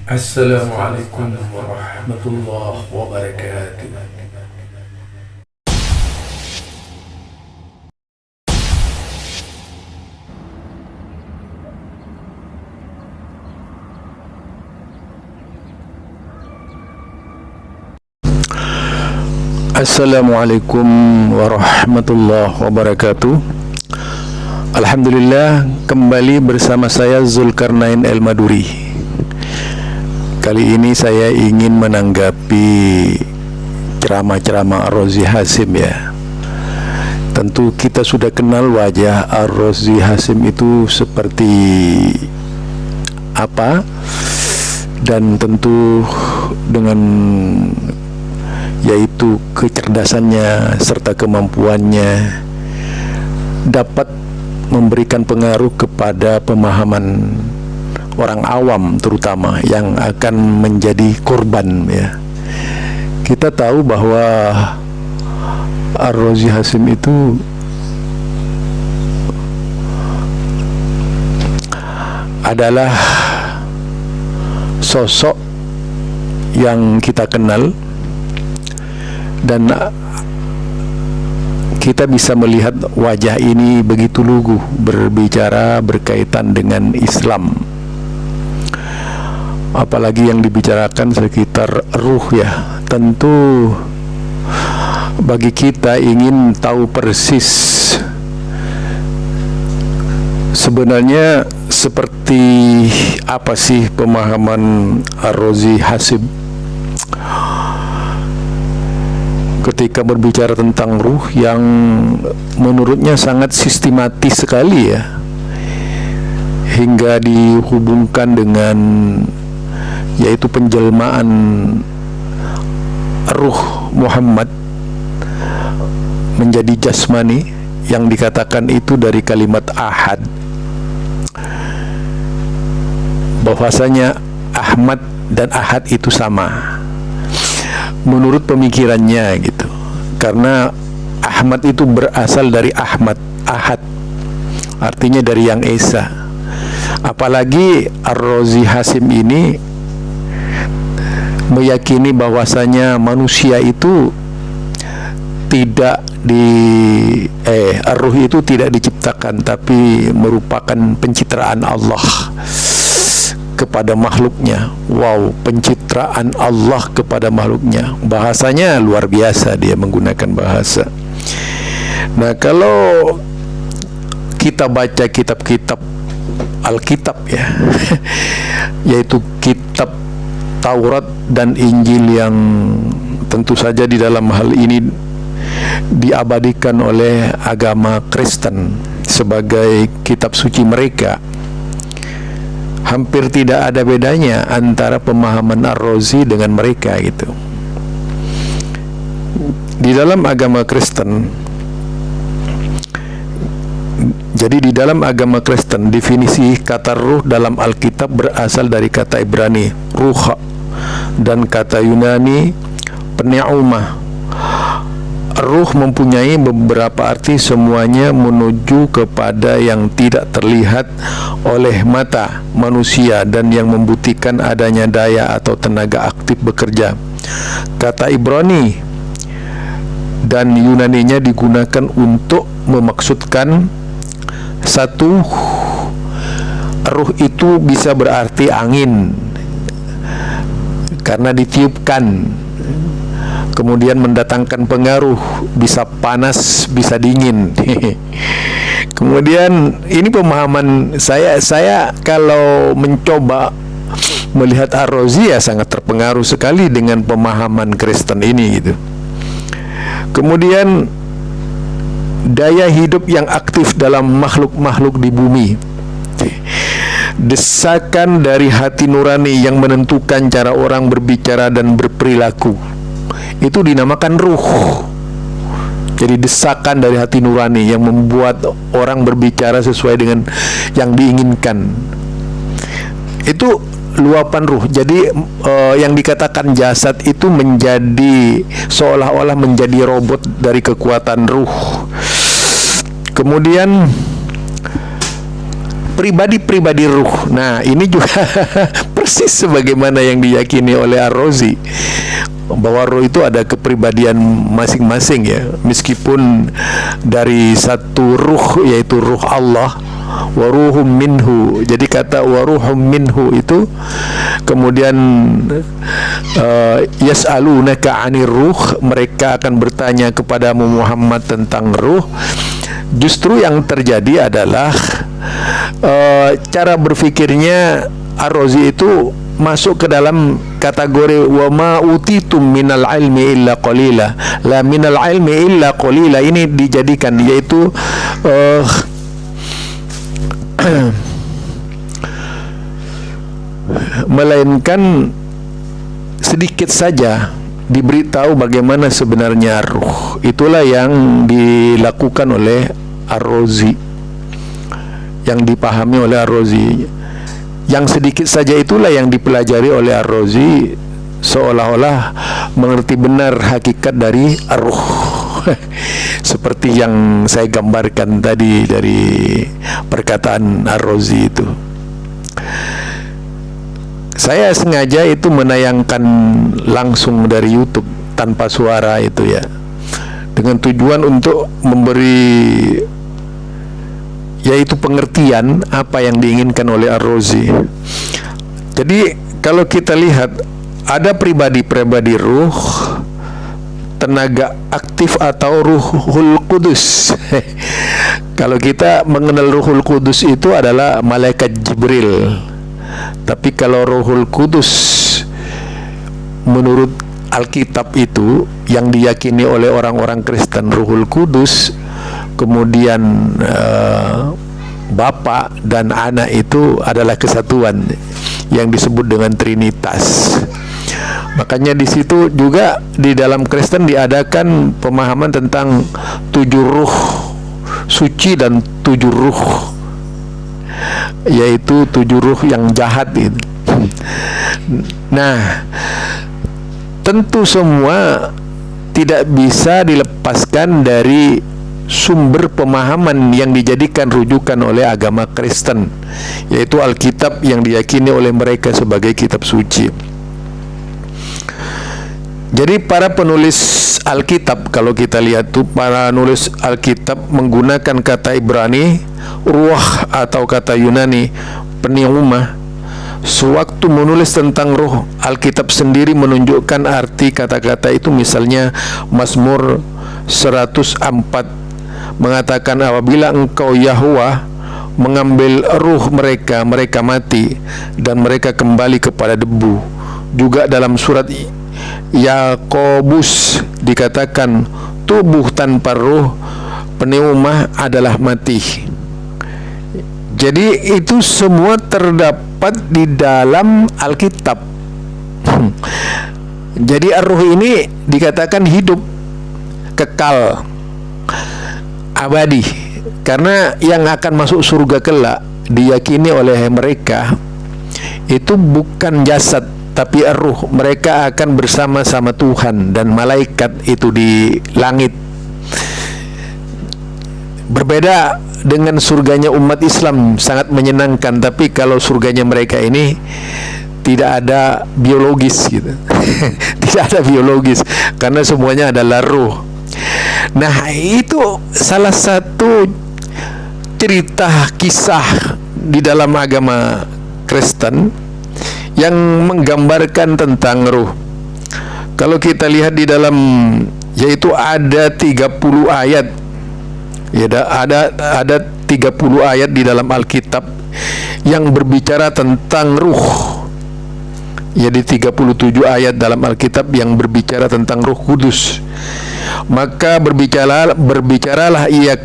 Assalamualaikum warahmatullahi wabarakatuh. Assalamualaikum warahmatullahi wabarakatuh. Alhamdulillah, kembali bersama saya Zulkarnain El-Maduri. Kali ini saya ingin menanggapi ceramah-ceramah Ar-Razi Hasim ya. Tentu kita sudah kenal wajah Ar-Razi Hasim itu seperti apa, dan tentu dengan yaitu kecerdasannya serta kemampuannya dapat memberikan pengaruh kepada pemahaman orang awam, terutama yang akan menjadi korban ya. Kita tahu bahwa Ar-Razi Hasim itu adalah sosok yang kita kenal, dan kita bisa melihat wajah ini begitu lugu berbicara berkaitan dengan Islam, apalagi yang dibicarakan sekitar ruh ya. Tentu bagi kita ingin tahu persis sebenarnya seperti apa sih pemahaman Ar-Razi Hasim ketika berbicara tentang ruh yang menurutnya sangat sistematis sekali ya, hingga dihubungkan dengan yaitu penjelmaan ruh Muhammad menjadi jasmani, yang dikatakan itu dari kalimat ahad, bahwasanya Ahmad dan ahad itu sama menurut pemikirannya gitu. Karena Ahmad itu berasal dari Ahmad, ahad artinya dari yang esa. Apalagi Ar-Razi Hasim ini meyakini bahwasanya manusia itu tidak ruh itu tidak diciptakan, tapi merupakan pencitraan Allah kepada makhluknya. Wow, pencitraan Allah kepada makhluknya. Bahasanya luar biasa, dia menggunakan bahasa. Nah, kalau kita baca kitab-kitab Alkitab ya, yaitu kitab Taurat dan Injil yang tentu saja di dalam hal ini diabadikan oleh agama Kristen sebagai kitab suci mereka, hampir tidak ada bedanya antara pemahaman Ar-Razi dengan mereka gitu. Di dalam agama Kristen, jadi di dalam agama Kristen definisi kata ruh dalam Alkitab berasal dari kata Ibrani ruha dan kata Yunani pneuma. Ruh mempunyai beberapa arti, semuanya menuju kepada yang tidak terlihat oleh mata manusia dan yang membuktikan adanya daya atau tenaga aktif bekerja. Kata Ibrani dan Yunaninya digunakan untuk memaksudkan satu, ruh itu bisa berarti angin karena ditiupkan, kemudian mendatangkan pengaruh, bisa panas, bisa dingin. Kemudian ini pemahaman saya kalau mencoba melihat Ar-Razi ya sangat terpengaruh sekali dengan pemahaman Kristen ini gitu. Kemudian daya hidup yang aktif dalam makhluk-makhluk di bumi, desakan dari hati nurani yang menentukan cara orang berbicara dan berperilaku, itu dinamakan ruh. Jadi desakan dari hati nurani yang membuat orang berbicara sesuai dengan yang diinginkan, itu luapan ruh. Jadi yang dikatakan jasad itu menjadi seolah-olah menjadi robot dari kekuatan ruh. Kemudian pribadi-pribadi ruh. Nah, ini juga persis sebagaimana yang diyakini oleh Ar-Razi, bahwa roh itu ada kepribadian masing-masing ya, meskipun dari satu ruh, yaitu ruh Allah, wa ruhum minhu. Jadi kata wa ruhum minhu itu kemudian yas'alunaka 'anir ruh, mereka akan bertanya kepadamu Muhammad tentang ruh. Justru yang terjadi adalah cara berfikirnya Ar-Razi itu masuk ke dalam kategori wa ma utitum minal ilmi illa qalila. La minal ilmi illa qalila ini dijadikan, yaitu melainkan sedikit saja diberitahu bagaimana sebenarnya ruh. Itulah yang dilakukan oleh Ar-Razi, yang dipahami oleh Ar-Razi. Yang sedikit saja itulah yang dipelajari oleh Ar-Razi, seolah-olah mengerti benar hakikat dari ruh. Seperti yang saya gambarkan tadi dari perkataan Ar-Razi itu. Saya sengaja itu menayangkan langsung dari YouTube tanpa suara itu ya, dengan tujuan untuk memberi yaitu pengertian apa yang diinginkan oleh Ar-Razi. Jadi kalau kita lihat ada pribadi-pribadi ruh, tenaga aktif atau Ruhul Kudus. Kalau kita mengenal Ruhul Kudus itu adalah malaikat Jibril. Tapi kalau Ruhul Kudus menurut Alkitab itu yang diyakini oleh orang-orang Kristen, Ruhul Kudus kemudian Bapa dan Anak itu adalah kesatuan yang disebut dengan Trinitas. Makanya di situ juga di dalam Kristen diadakan pemahaman tentang 7 ruh suci dan 7 ruh, yaitu 7 ruh yang jahat itu. Nah, tentu semua tidak bisa dilepaskan dari sumber pemahaman yang dijadikan rujukan oleh agama Kristen, yaitu Alkitab yang diyakini oleh mereka sebagai kitab suci. Jadi para penulis Alkitab, kalau kita lihat tuh, para penulis Alkitab menggunakan kata Ibrani ruah atau kata Yunani pneuma. Sewaktu menulis tentang roh, Alkitab sendiri menunjukkan arti kata-kata itu. Misalnya Mazmur 104 mengatakan, apabila engkau Yahweh mengambil ruh mereka, mereka mati dan mereka kembali kepada debu. Juga dalam surat Yakobus dikatakan, tubuh tanpa ruh pneuma adalah mati. Jadi itu semua terdapat di dalam Alkitab. Jadi ar-ruh ini dikatakan hidup, kekal, abadi. Karena yang akan masuk surga kelak diyakini oleh mereka itu bukan jasad, tapi ar-ruh. Mereka akan bersama-sama Tuhan dan malaikat itu di langit. Berbeda dengan surganya umat Islam, sangat menyenangkan. Tapi kalau surganya mereka ini tidak ada biologis gitu. Tidak ada biologis, karena semuanya adalah ruh. Nah, itu salah satu cerita kisah di dalam agama Kristen yang menggambarkan tentang ruh. Kalau kita lihat di dalam, yaitu ada 30 ayat. Ya, ada 30 ayat di dalam Alkitab yang berbicara tentang ruh. Jadi 37 ayat dalam Alkitab yang berbicara tentang Roh Kudus. Maka berbicaralah ia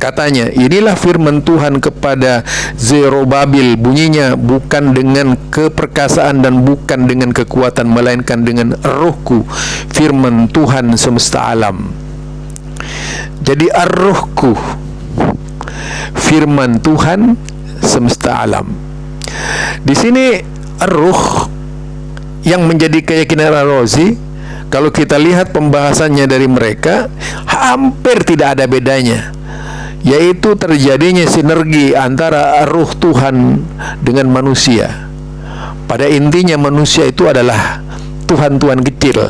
katanya, inilah firman Tuhan kepada Zerubabil, bunyinya bukan dengan keperkasaan dan bukan dengan kekuatan, melainkan dengan rohku, firman Tuhan semesta alam. Jadi ar-ruhku, firman Tuhan semesta alam. Di sini ar-ruh yang menjadi keyakinan Ar-Razi, kalau kita lihat pembahasannya dari mereka, hampir tidak ada bedanya, yaitu terjadinya sinergi antara ruh Tuhan dengan manusia. pada intinya manusia itu adalah Tuhan-Tuhan kecil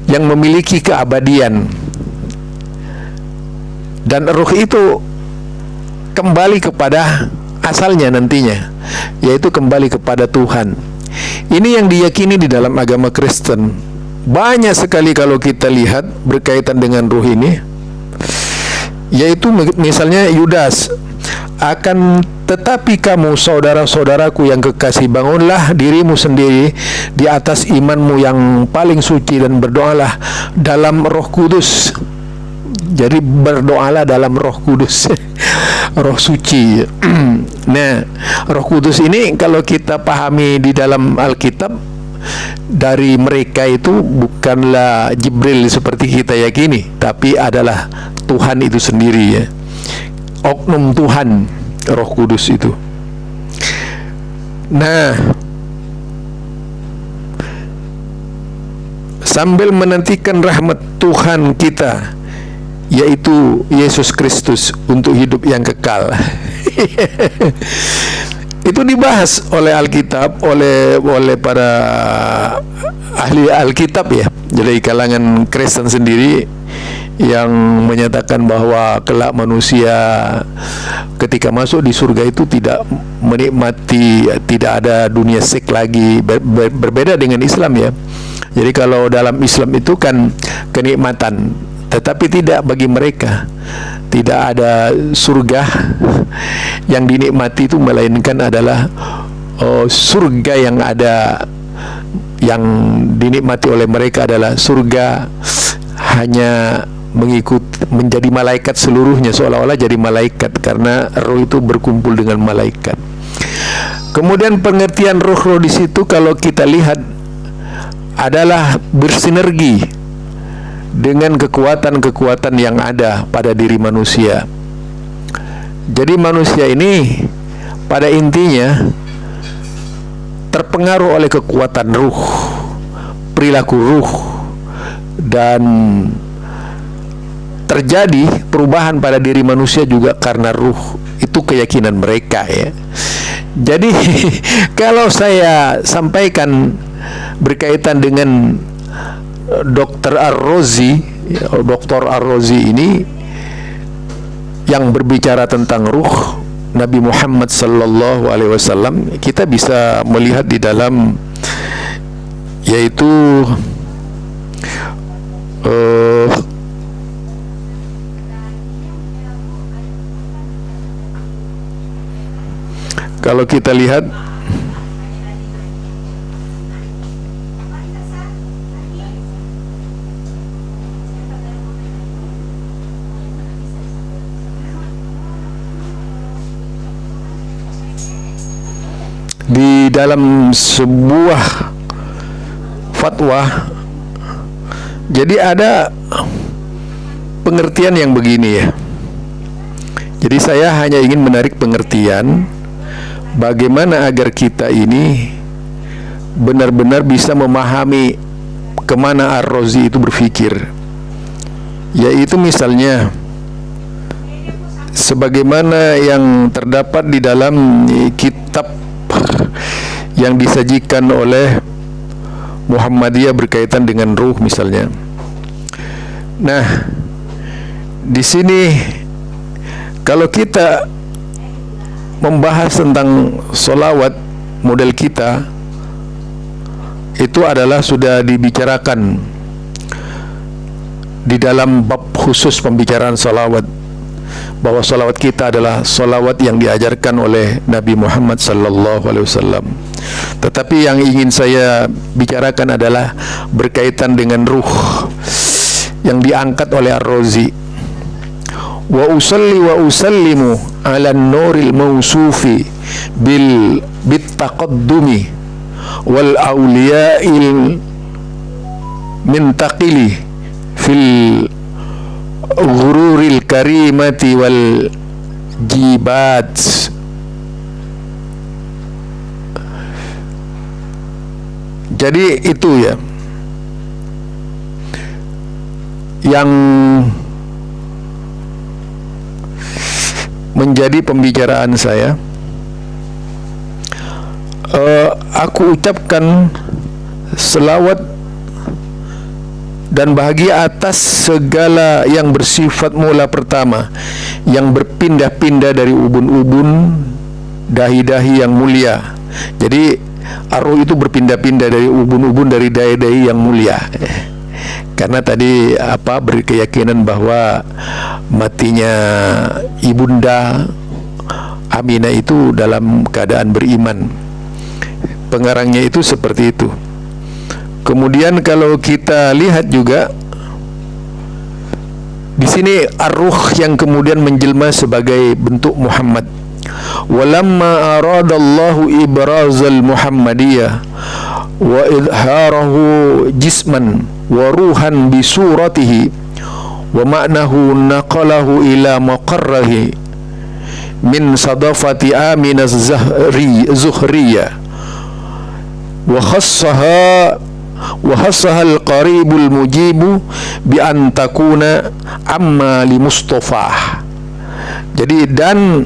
yang memiliki keabadian, dan ruh itu kembali kepada asalnya nantinya, yaitu kembali kepada Tuhan. Ini yang diyakini di dalam agama Kristen. Banyak sekali kalau kita lihat berkaitan dengan ruh ini, yaitu misalnya Yudas, akan tetapi kamu saudara-saudaraku yang kekasih, bangunlah dirimu sendiri di atas imanmu yang paling suci dan berdoalah dalam Roh Kudus. Jadi berdoalah dalam Roh Kudus, Roh Suci. Nah, Roh Kudus ini kalau kita pahami di dalam Alkitab, dari mereka itu bukanlah Jibril seperti kita yakini, tapi adalah Tuhan itu sendiri, ya. Oknum Tuhan, Roh Kudus itu. Nah, sambil menantikan rahmat Tuhan kita, yaitu Yesus Kristus, untuk hidup yang kekal. Itu dibahas oleh Alkitab, oleh para ahli Alkitab, ya, dari kalangan Kristen sendiri, yang menyatakan bahwa kelak manusia ketika masuk di surga itu tidak menikmati, tidak ada dunia seks lagi, berbeda dengan Islam, ya. Jadi kalau dalam Islam itu kan kenikmatan, tetapi tidak bagi mereka. Tidak ada surga yang dinikmati itu, melainkan adalah surga yang ada, yang dinikmati oleh mereka adalah surga hanya menjadi malaikat seluruhnya, seolah-olah jadi malaikat, karena roh itu berkumpul dengan malaikat. Kemudian pengertian roh-roh di situ kalau kita lihat adalah bersinergi dengan kekuatan-kekuatan yang ada pada diri manusia. Jadi manusia ini pada intinya terpengaruh oleh kekuatan ruh, perilaku ruh, dan terjadi perubahan pada diri manusia juga karena ruh. Itu keyakinan mereka, ya. Jadi kalau saya sampaikan berkaitan dengan Dr. Ar-Razi, Dr. Ar-Razi ini yang berbicara tentang ruh Nabi Muhammad sallallahu alaihi wasallam, kita bisa melihat di dalam, yaitu kalau kita lihat di dalam sebuah fatwa, jadi ada pengertian yang begini, ya. Jadi saya hanya ingin menarik pengertian bagaimana agar kita ini benar-benar bisa memahami kemana Ar-Razi itu berpikir. Yaitu misalnya sebagaimana yang terdapat di dalam kitab yang disajikan oleh Muhammadiyah berkaitan dengan ruh misalnya. Nah, di sini kalau kita membahas tentang sholawat, model kita itu adalah sudah dibicarakan di dalam bab khusus pembicaraan sholawat, bahwa sholawat kita adalah sholawat yang diajarkan oleh Nabi Muhammad sallallahu alaihi wasallam. Tetapi yang ingin saya bicarakan adalah berkaitan dengan ruh yang diangkat oleh Ar-Razi. Wa usalli wa usallimu ala nuril mausufi bit taqaddumi wal awliya'il mintaqili fil ghururil karimati wal jibat. Jadi itu, ya, yang menjadi pembicaraan saya. aku ucapkan selawat dan bahagia atas segala yang bersifat mula pertama, yang berpindah-pindah dari ubun-ubun dahi-dahi yang mulia. Jadi ar-ruh itu berpindah-pindah dari ubun-ubun, dari dahi-dahi yang mulia. Karena tadi berkeyakinan bahwa matinya ibunda Aminah itu dalam keadaan beriman. Pengarangnya itu seperti itu. Kemudian kalau kita lihat juga di sini ar-ruh yang kemudian menjelma sebagai bentuk Muhammad. Walamma aradallahu ibrazal Muhammadiyah wa idharahu jisman wa ruhan bi suratihi wa ma'nahu naqalahu ila maqarrihi min sadafati Aminah Zuhriyah wa khassaha al-qaribul mujibu bi an takuna amma li Mustafa. Jadi, dan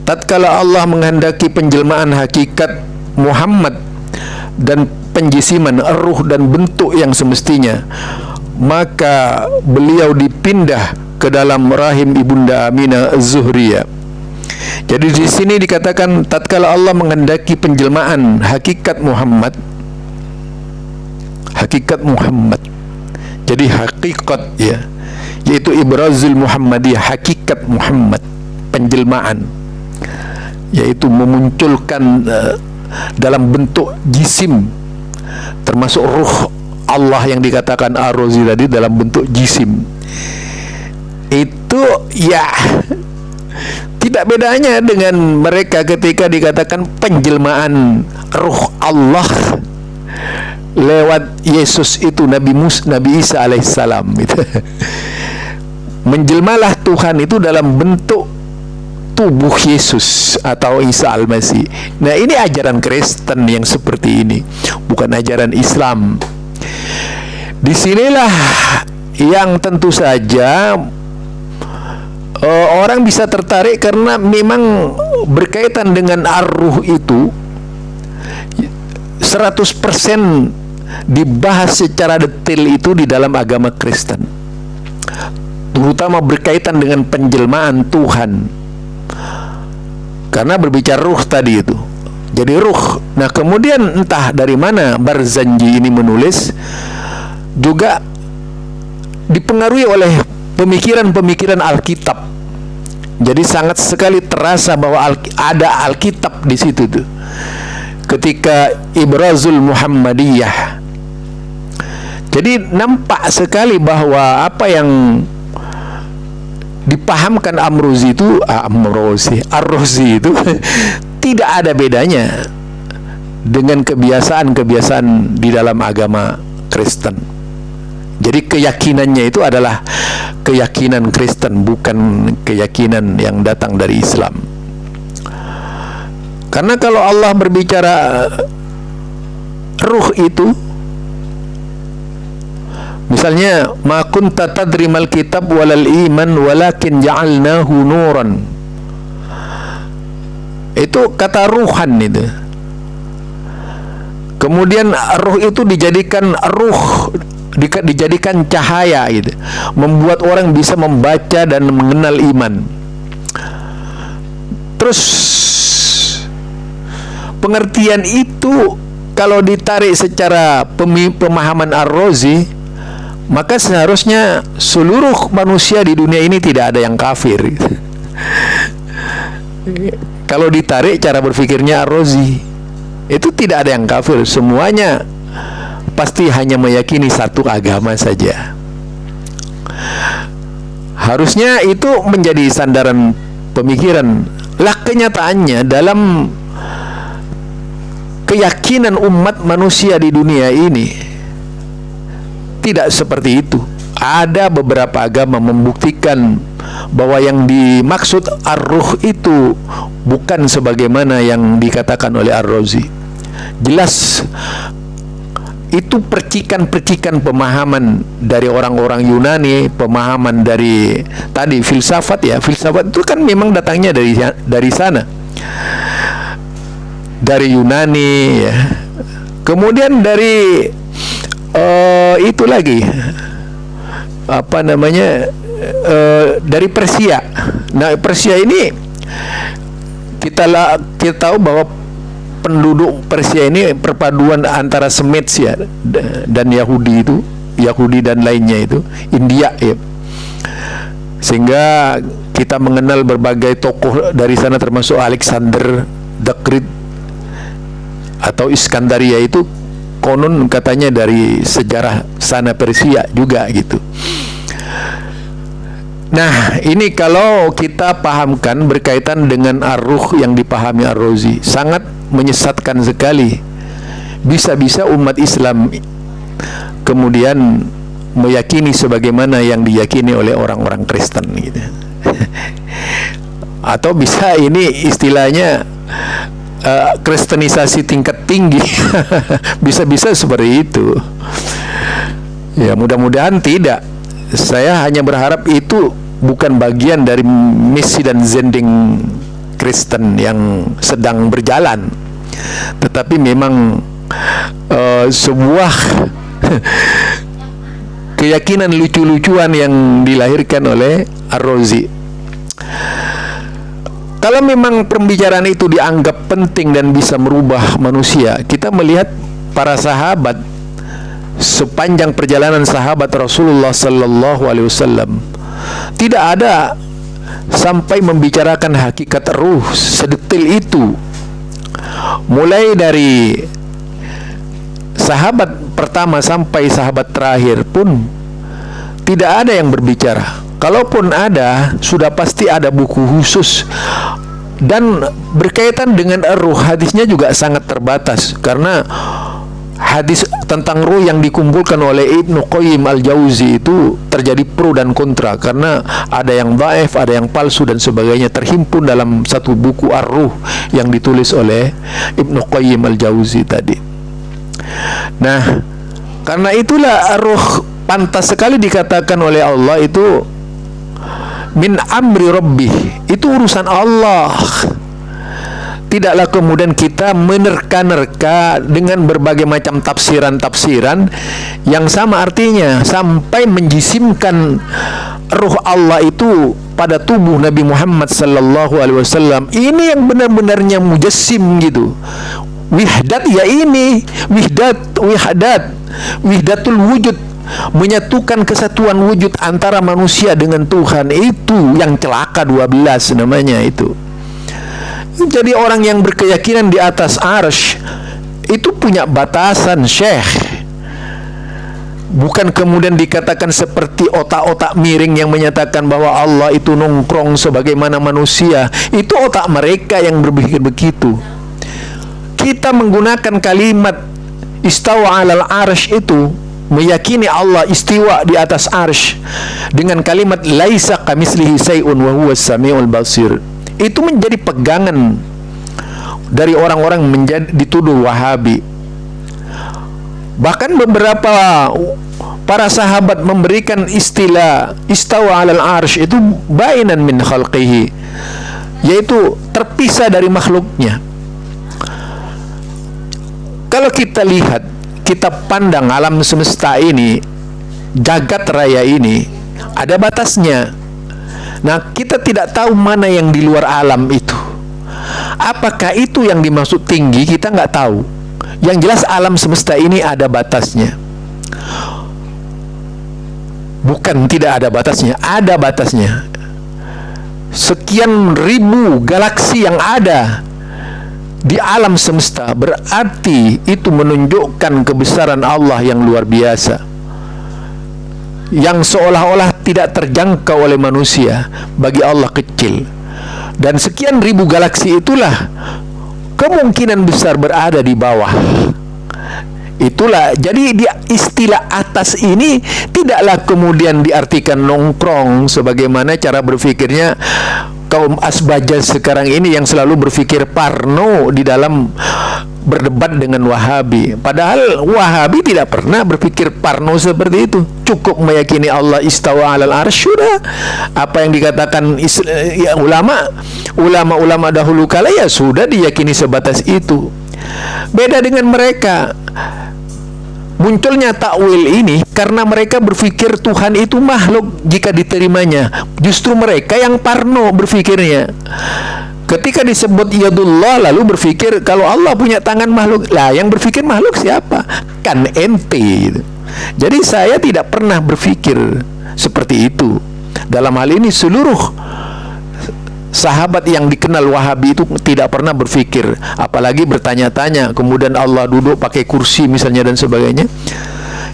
tatkala Allah menghendaki penjelmaan hakikat Muhammad dan penjisiman ruh dan bentuk yang semestinya, maka beliau dipindah ke dalam rahim ibunda Aminah Az-Zuhriyah. Jadi di sini dikatakan tatkala Allah menghendaki penjelmaan hakikat Muhammad. Jadi hakikat, ya, yaitu ibrazul Muhammadiyah, hakikat Muhammad, penjelmaan, yaitu memunculkan dalam bentuk jisim, termasuk ruh Allah yang dikatakan ar-Razi tadi dalam bentuk jisim. Itu ya tidak bedanya dengan mereka ketika dikatakan penjelmaan ruh Allah lewat Yesus itu Nabi Isa alaihissalam gitu. Menjelmalah Tuhan itu dalam bentuk tubuh Yesus atau Isa al-Masih. Nah, ini ajaran Kristen yang seperti ini, bukan ajaran Islam. Disinilah yang tentu saja orang bisa tertarik karena memang berkaitan dengan ar-ruh itu 100% dibahas secara detail itu di dalam agama Kristen, terutama berkaitan dengan penjelmaan Tuhan. Karena berbicara ruh tadi itu, jadi ruh. Nah, kemudian entah dari mana Barzanji ini menulis, juga dipengaruhi oleh pemikiran-pemikiran Alkitab. Jadi sangat sekali terasa bahwa ada Alkitab di situ tuh. Ketika ibrazul Muhammadiyah, jadi nampak sekali bahwa apa yang dipahamkan ar-Razi itu tidak ada bedanya dengan kebiasaan-kebiasaan di dalam agama Kristen. Jadi keyakinannya itu adalah keyakinan Kristen, bukan keyakinan yang datang dari Islam. Karena kalau Allah berbicara ruh itu, misalnya ma kunta tadrimal kitab walal iman walakin ja'alnahu nuran, itu kata ruhan itu. Kemudian ruh itu dijadikan dijadikan cahaya gitu, membuat orang bisa membaca dan mengenal iman. Terus pengertian itu kalau ditarik secara pemahaman ar-Razi, maka seharusnya seluruh manusia di dunia ini tidak ada yang kafir. Kalau ditarik cara berpikirnya ar-Razi, itu tidak ada yang kafir, semuanya pasti hanya meyakini satu agama saja. Harusnya itu menjadi sandaran pemikiran. Lah kenyataannya dalam keyakinan umat manusia di dunia ini tidak seperti itu. Ada beberapa agama membuktikan bahwa yang dimaksud ar-ruh itu bukan sebagaimana yang dikatakan oleh ar-Razi. Jelas itu percikan-percikan pemahaman dari orang-orang Yunani, pemahaman dari tadi filsafat, ya. Filsafat itu kan memang datangnya dari sana. dari Yunani ya. Kemudian dari itu lagi apa namanya, dari Persia. Nah, Persia ini kita tahu bahwa penduduk Persia ini perpaduan antara Semites ya dan Yahudi dan lainnya itu India ya. Sehingga kita mengenal berbagai tokoh dari sana, termasuk Alexander the Great atau Iskandaria, itu konon katanya dari sejarah sana Persia juga gitu. Nah, ini kalau kita pahamkan berkaitan dengan ar-ruh yang dipahami Ar-Razi, sangat menyesatkan sekali. Bisa-bisa umat Islam kemudian meyakini sebagaimana yang diyakini oleh orang-orang Kristen gitu. Atau bisa ini istilahnya kristenisasi tingkat tinggi. Bisa-bisa seperti itu. Ya, mudah-mudahan tidak. Saya hanya berharap itu bukan bagian dari misi dan zending Kristen yang sedang berjalan, tetapi memang sebuah keyakinan lucu-lucuan yang dilahirkan oleh Ar-Razi. Kalau memang pembicaraan itu dianggap penting dan bisa merubah manusia, kita melihat para sahabat sepanjang perjalanan sahabat Rasulullah sallallahu alaihi wasallam tidak ada sampai membicarakan hakikat ruh sedetil itu. Mulai dari sahabat pertama sampai sahabat terakhir pun tidak ada yang berbicara. Kalaupun ada, sudah pasti ada buku khusus. Dan berkaitan dengan ruh, hadisnya juga sangat terbatas, karena hadis tentang ruh yang dikumpulkan oleh Ibnu Qayyim al-Jauzi itu terjadi pro dan kontra, karena ada yang dhaif, ada yang palsu dan sebagainya, terhimpun dalam satu buku Ar-Ruh yang ditulis oleh Ibnu Qayyim al-Jauzi tadi. Nah, karena itulah ruh pantas sekali dikatakan oleh Allah itu min amri rabbih, itu urusan Allah. Tidaklah kemudian kita menerka-nerka dengan berbagai macam tafsiran-tafsiran yang sama artinya, sampai menjisimkan ruh Allah itu pada tubuh Nabi Muhammad sallallahu alaihi wasallam. Ini yang benar-benarnya mujassim gitu. Wihdat ya ini, wihdatul wujud, menyatukan kesatuan wujud antara manusia dengan Tuhan, itu yang celaka 12 namanya itu. Jadi orang yang berkeyakinan di atas arsy itu punya batasan, Syekh. Bukan kemudian dikatakan seperti otak-otak miring yang menyatakan bahwa Allah itu nongkrong sebagaimana manusia. Itu otak mereka yang berpikir begitu. Kita menggunakan kalimat istawa 'alal arsy itu, meyakini Allah istiwa di atas arsy, dengan kalimat laisa kamitslihi syai'un wa huwas samiul basir. Itu menjadi pegangan dari orang-orang dituduh Wahabi. Bahkan beberapa para sahabat memberikan istilah istawa 'alal arsy itu bainan min khalqihi, yaitu terpisah dari makhluknya. Kalau kita lihat, kita pandang alam semesta ini, jagat raya ini, ada batasnya. Nah, kita tidak tahu mana yang di luar alam itu. Apakah itu yang dimaksud tinggi? Kita nggak tahu. Yang jelas alam semesta ini ada batasnya. Bukan tidak ada batasnya, ada batasnya. Sekian ribu galaksi yang ada di alam semesta, berarti itu menunjukkan kebesaran Allah yang luar biasa, yang seolah-olah tidak terjangkau oleh manusia, bagi Allah kecil. Dan sekian ribu galaksi itulah kemungkinan besar berada di bawah. Itulah, jadi di istilah atas ini tidaklah kemudian diartikan nongkrong sebagaimana cara berpikirnya kaum asbajal sekarang ini yang selalu berpikir parno di dalam berdebat dengan Wahabi. Padahal Wahabi tidak pernah berpikir parno seperti itu. Cukup meyakini Allah istawa alal arsy sudah. Apa yang dikatakan ya, ulama dahulu kala ya sudah diyakini sebatas itu. Beda dengan mereka. Munculnya takwil ini karena mereka berpikir Tuhan itu makhluk jika diterimanya. Justru mereka yang parno berpikirnya. Ketika disebut yadullah lalu berpikir kalau Allah punya tangan makhluk. Lah yang berpikir makhluk siapa? Kan ente gitu. Jadi saya tidak pernah berpikir seperti itu. Dalam hal ini seluruh sahabat yang dikenal Wahabi itu tidak pernah berpikir, apalagi bertanya-tanya, kemudian Allah duduk pakai kursi misalnya dan sebagainya.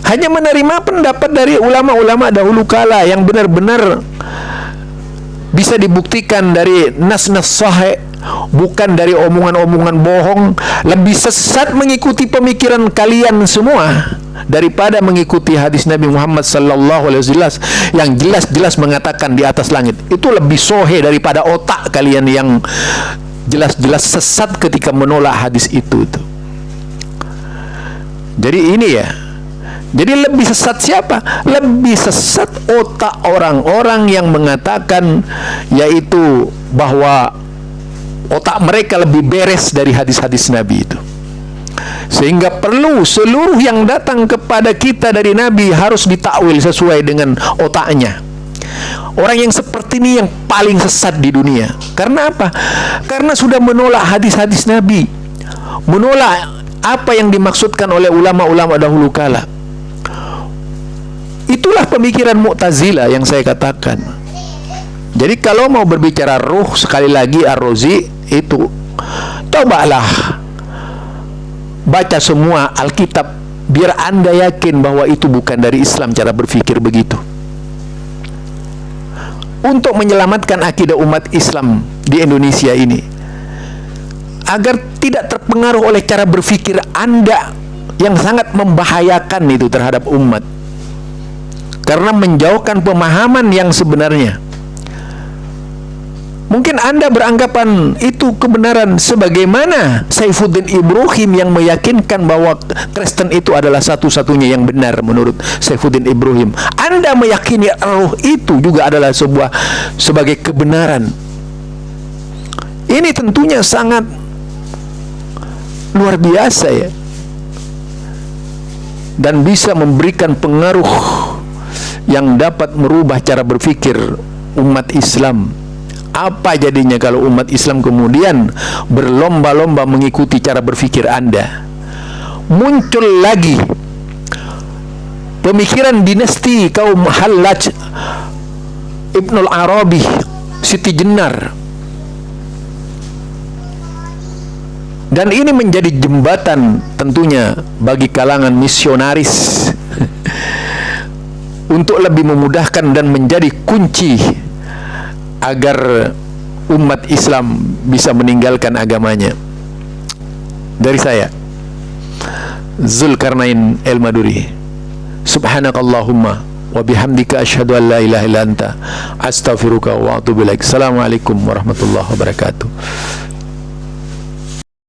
Hanya menerima pendapat dari ulama-ulama dahulu kala yang benar-benar bisa dibuktikan dari nas-nas sahih, bukan dari omongan-omongan bohong. Lebih sesat mengikuti pemikiran kalian semua daripada mengikuti hadis Nabi Muhammad sallallahu alaihi wasallam yang jelas-jelas mengatakan di atas langit. Itu lebih sohe daripada otak kalian yang jelas-jelas sesat ketika menolak hadis itu. Jadi ini ya. Jadi lebih sesat siapa? Lebih sesat otak orang-orang yang mengatakan yaitu bahwa otak mereka lebih beres dari hadis-hadis Nabi itu. Sehingga perlu seluruh yang datang kepada kita dari Nabi harus ditakwil sesuai dengan otaknya. Orang yang seperti ini yang paling sesat di dunia. Karena apa? Karena sudah menolak hadis-hadis Nabi, menolak apa yang dimaksudkan oleh ulama-ulama dahulu kala. Itulah pemikiran Mu'tazilah yang saya katakan. Jadi kalau mau berbicara ruh, sekali lagi Ar-Razi itu, cobalah baca semua Alkitab biar Anda yakin bahwa itu bukan dari Islam cara berpikir begitu. Untuk menyelamatkan akidah umat Islam di Indonesia ini, agar tidak terpengaruh oleh cara berpikir Anda yang sangat membahayakan itu terhadap umat, karena menjauhkan pemahaman yang sebenarnya. Mungkin Anda beranggapan itu kebenaran, sebagaimana Saifuddin Ibrahim yang meyakinkan bahwa Kristen itu adalah satu-satunya yang benar menurut Saifuddin Ibrahim. Anda meyakini roh itu juga adalah sebagai kebenaran. Ini tentunya sangat luar biasa ya, dan bisa memberikan pengaruh yang dapat merubah cara berpikir umat Islam. Apa jadinya kalau umat Islam kemudian berlomba-lomba mengikuti cara berpikir Anda? Muncul lagi pemikiran dinasti kaum Hallaj, Ibnul Arabi, Siti Jenar. Dan ini menjadi jembatan tentunya bagi kalangan misionaris untuk lebih memudahkan dan menjadi kunci agar umat Islam bisa meninggalkan agamanya. Dari saya, Zulkarnain El-Maduri. Subhanakallahumma wa bihamdika asyhadu an la ilaha illa anta astaghfiruka wa atubu ilaik. Assalamualaikum warahmatullahi wabarakatuh.